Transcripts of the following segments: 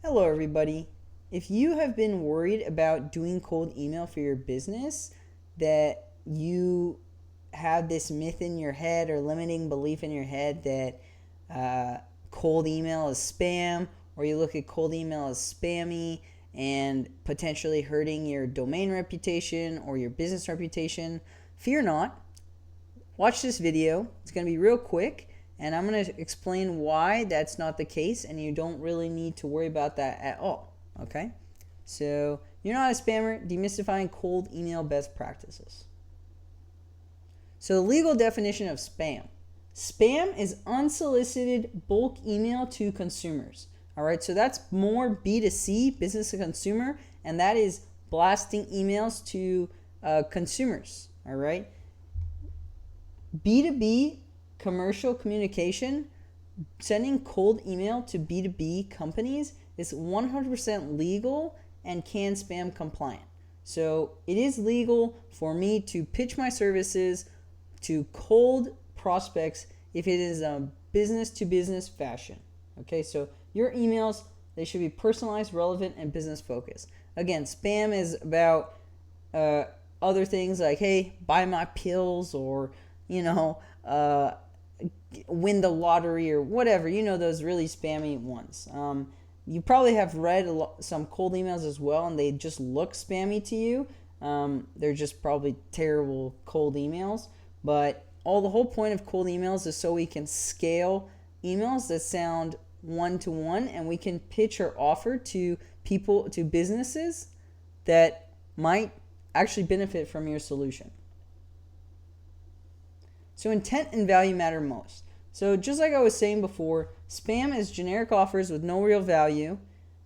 Hello, everybody. If you have been worried about doing cold email for your business, that you have this myth in your head or limiting belief in your head that cold email is spam, or you look at cold email as spammy and potentially hurting your domain reputation or your business reputation, fear not. Watch this video. It's going to be real quick, and I'm going to explain why that's not the case, and you don't really need to worry about that at all. Okay? So, you're not a spammer, demystifying cold email best practices. So, the legal definition of spam. Spam is unsolicited bulk email to consumers. All right, so that's more B2C, business to consumer, and that is blasting emails to consumers. All right. B2B commercial communication, sending cold email to B2B companies is 100% legal and CAN-SPAM compliant. So it is legal for me to pitch my services to cold prospects if it is a business to business fashion. Okay, so your emails, they should be personalized, relevant, and business focused. Again, spam is about other things like, hey, buy my pills, or win the lottery, or whatever, those really spammy ones. You probably have read some cold emails as well, and they just look spammy to you. They're just probably terrible cold emails, but the whole point of cold emails is so we can scale emails that sound one-to-one, and we can pitch our offer to people, to businesses that might actually benefit from your solution. So intent and value matter most. So just like I was saying before, spam is generic offers with no real value.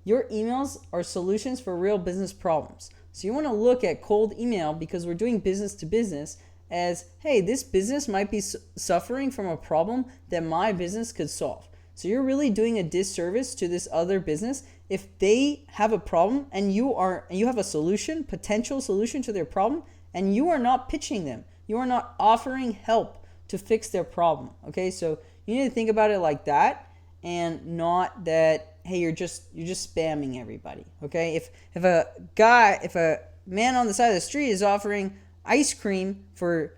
Your emails are solutions for real business problems. So you want to look at cold email, because we're doing business to business, as, hey, this business might be suffering from a problem that my business could solve. So you're really doing a disservice to this other business if they have a problem and you have a solution, potential solution to their problem, and you are not pitching them. You are not offering help to fix their problem. Okay, so you need to think about it like that, and not that, hey, you're just spamming everybody. Okay, if a man on the side of the street is offering ice cream for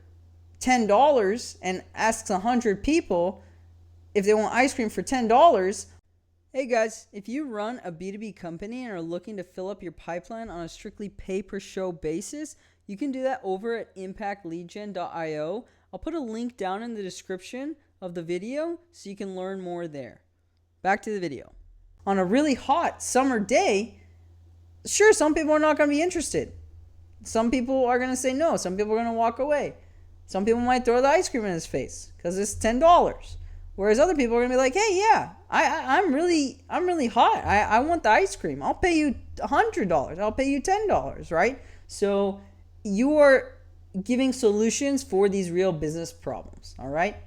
$10 and asks 100 people if they want ice cream for $10. Hey guys, if you run a B2B company and are looking to fill up your pipeline on a strictly pay per show basis, you can do that over at impactleadgen.io. I'll put a link down in the description of the video so you can learn more there. Back to the video. On a really hot summer day, sure, some people are not going to be interested. Some people are going to say no. Some people are going to walk away. Some people might throw the ice cream in his face because it's $10. Whereas other people are going to be like, hey, yeah, I'm really hot. I want the ice cream. I'll pay you $100. I'll pay you $10, right? So you are giving solutions for these real business problems, all right?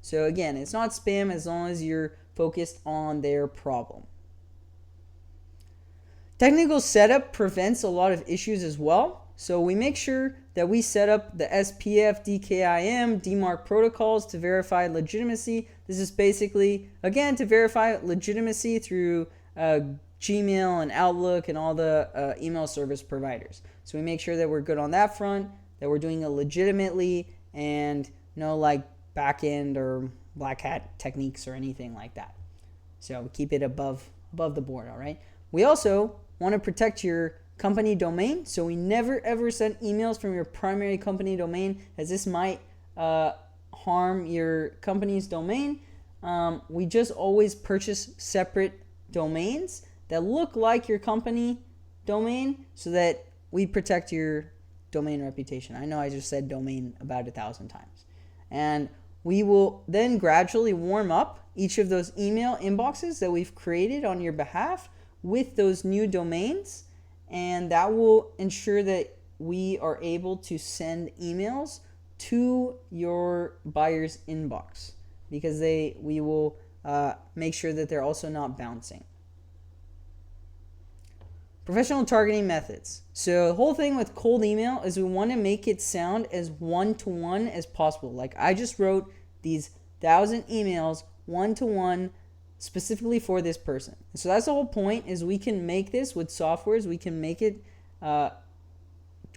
So again, it's not spam as long as you're focused on their problem. Technical setup prevents a lot of issues as well. So we make sure that we set up the SPF, DKIM, DMARC protocols to verify legitimacy. This is basically, again, to verify legitimacy through Gmail and Outlook and all the email service providers. So we make sure that we're good on that front, that we're doing it legitimately, and no like back-end or black hat techniques or anything like that. So keep it above the board, all right? We also want to protect your company domain, so we never ever send emails from your primary company domain, as this might harm your company's domain. We just always purchase separate domains that look like your company domain so that we protect your domain reputation. I know I just said domain about 1,000 times. And we will then gradually warm up each of those email inboxes that we've created on your behalf with those new domains, and that will ensure that we are able to send emails to your buyer's inbox, because we will make sure that they're also not bouncing. Professional targeting methods. So the whole thing with cold email is we want to make it sound as one-to-one as possible. Like I just wrote these 1,000 emails one-to-one specifically for this person. So that's the whole point, is we can make this with softwares. We can make it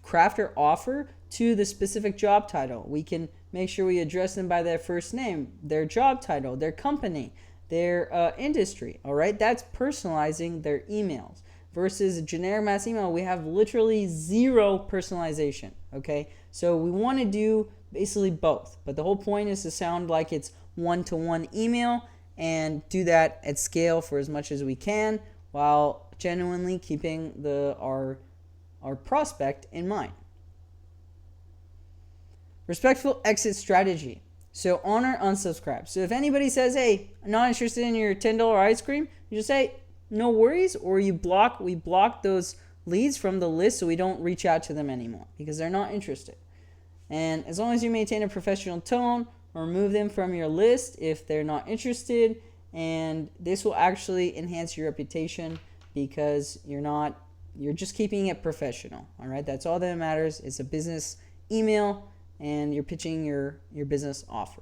craft our offer to the specific job title. We can make sure we address them by their first name, their job title, their company, their industry. All right, that's personalizing their emails. Versus a generic mass email, we have literally zero personalization. Okay, so we want to do basically both, but the whole point is to sound like it's one-to-one email and do that at scale for as much as we can, while genuinely keeping our prospect in mind. Respectful exit strategy. So honor, unsubscribe. So if anybody says, hey, I'm not interested in your $10 ice cream, you just say, no worries, or we block those leads from the list so we don't reach out to them anymore because they're not interested. And as long as you maintain a professional tone, remove them from your list if they're not interested, and this will actually enhance your reputation because you're just keeping it professional. All right, that's all that matters. It's a business email and you're pitching your business offer.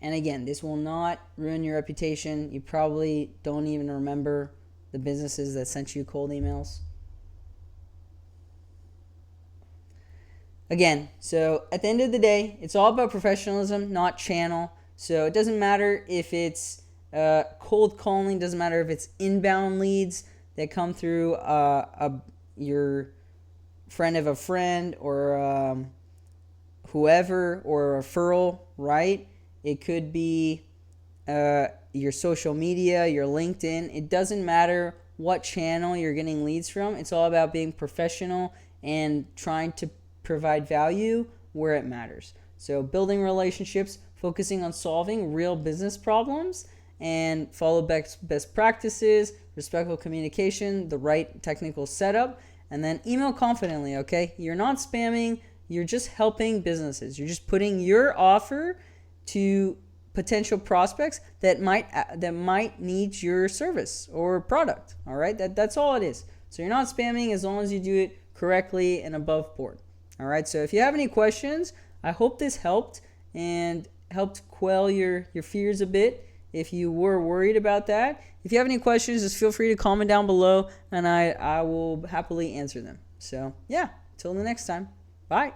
And again, this will not ruin your reputation. You probably don't even remember the businesses that sent you cold emails. Again, so at the end of the day, it's all about professionalism, not channel. So it doesn't matter if it's cold calling, doesn't matter if it's inbound leads that come through your friend of a friend or whoever, or a referral, right? It could be your social media, your LinkedIn. It doesn't matter what channel you're getting leads from. It's all about being professional and trying to provide value where it matters. So building relationships, focusing on solving real business problems, and follow best practices, respectful communication, the right technical setup, and then email confidently, okay? You're not spamming, you're just helping businesses. You're just putting your offer to potential prospects that might need your service or product. All right, that's all it is. So you're not spamming as long as you do it correctly and above board. All right, so if you have any questions, I hope this helped and helped quell your fears a bit if you were worried about that. If you have any questions, just feel free to comment down below and I will happily answer them. So yeah, till the next time. Bye.